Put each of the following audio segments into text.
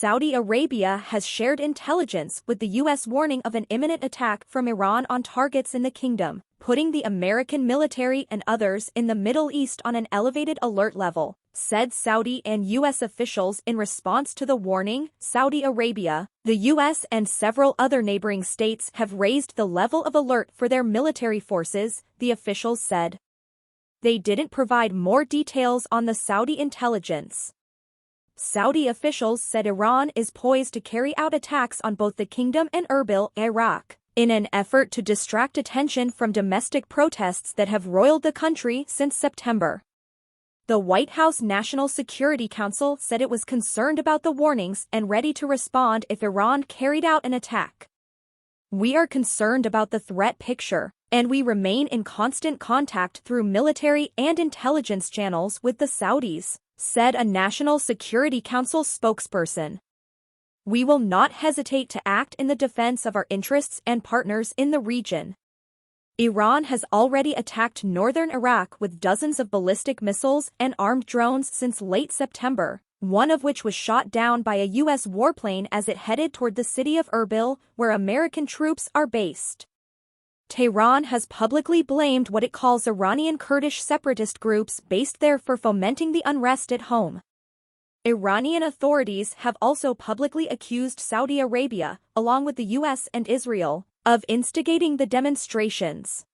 Saudi Arabia has shared intelligence with the U.S. warning of an imminent attack from Iran on targets in the kingdom, putting the American military and others in the Middle East on an elevated alert level, said Saudi and U.S. officials in response to the warning. Saudi Arabia, the U.S. and several other neighboring states have raised the level of alert for their military forces, the officials said. They didn't provide more details on the Saudi intelligence. Saudi officials said Iran is poised to carry out attacks on both the kingdom and Erbil, Iraq, in an effort to distract attention from domestic protests that have roiled the country since September. The White House National Security Council said it was concerned about the warnings and ready to respond if Iran carried out an attack. "We are concerned about the threat picture, and we remain in constant contact through military and intelligence channels with the Saudis," said a National Security Council spokesperson. "We will not hesitate to act in the defense of our interests and partners in the region." Iran has already attacked northern Iraq with dozens of ballistic missiles and armed drones since late September, one of which was shot down by a U.S. warplane as it headed toward the city of Erbil, where American troops are based. Tehran has publicly blamed what it calls Iranian Kurdish separatist groups based there for fomenting the unrest at home. Iranian authorities have also publicly accused Saudi Arabia, along with the U.S. and Israel, of instigating the demonstrations.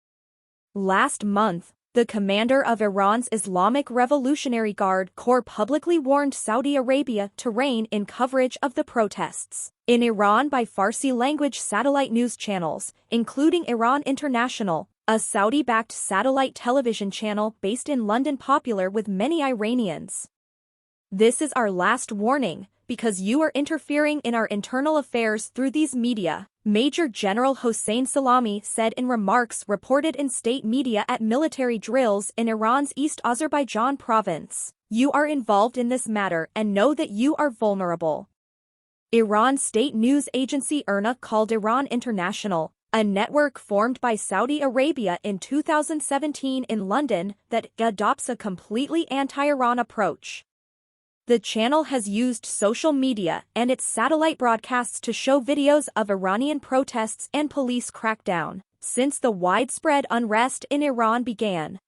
Last month, the commander of Iran's Islamic Revolutionary Guard Corps publicly warned Saudi Arabia to rein in coverage of the protests in Iran by Farsi-language satellite news channels, including Iran International, a Saudi-backed satellite television channel based in London popular with many Iranians. "This is our last warning, because you are interfering in our internal affairs through these media," Major General Hossein Salami said in remarks reported in state media at military drills in Iran's East Azerbaijan province. "You are involved in this matter and know that you are vulnerable." Iran's state news agency IRNA called Iran International, a network formed by Saudi Arabia in 2017 in London that adopts a completely anti-Iran approach. The channel has used social media and its satellite broadcasts to show videos of Iranian protests and police crackdown since the widespread unrest in Iran began.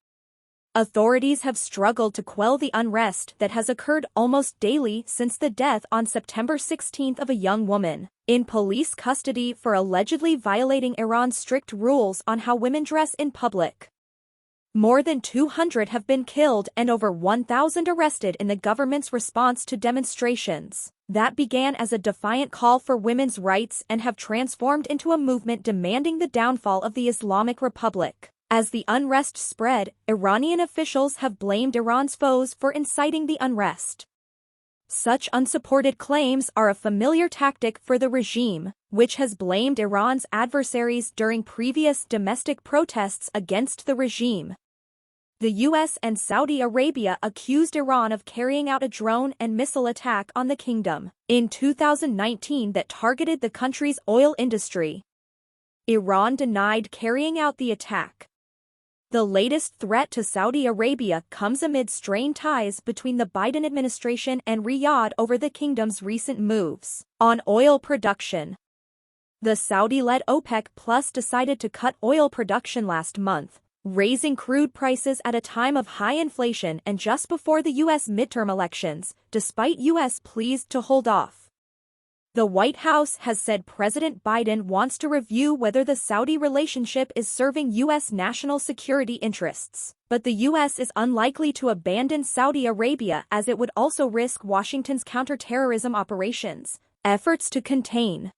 Authorities have struggled to quell the unrest that has occurred almost daily since the death on September 16 of a young woman in police custody for allegedly violating Iran's strict rules on how women dress in public. More than 200 have been killed and over 1,000 arrested in the government's response to demonstrations that began as a defiant call for women's rights and have transformed into a movement demanding the downfall of the Islamic Republic. As the unrest spread, Iranian officials have blamed Iran's foes for inciting the unrest. Such unsupported claims are a familiar tactic for the regime, which has blamed Iran's adversaries during previous domestic protests against the regime. The U.S. and Saudi Arabia accused Iran of carrying out a drone and missile attack on the kingdom in 2019 that targeted the country's oil industry. Iran denied carrying out the attack. The latest threat to Saudi Arabia comes amid strained ties between the Biden administration and Riyadh over the kingdom's recent moves on oil production. The Saudi-led OPEC Plus decided to cut oil production last month, raising crude prices at a time of high inflation and just before the U.S. midterm elections, despite U.S. pleas to hold off. The White House has said President Biden wants to review whether the Saudi relationship is serving U.S. national security interests, but the U.S. is unlikely to abandon Saudi Arabia as it would also risk Washington's counterterrorism operations efforts to contain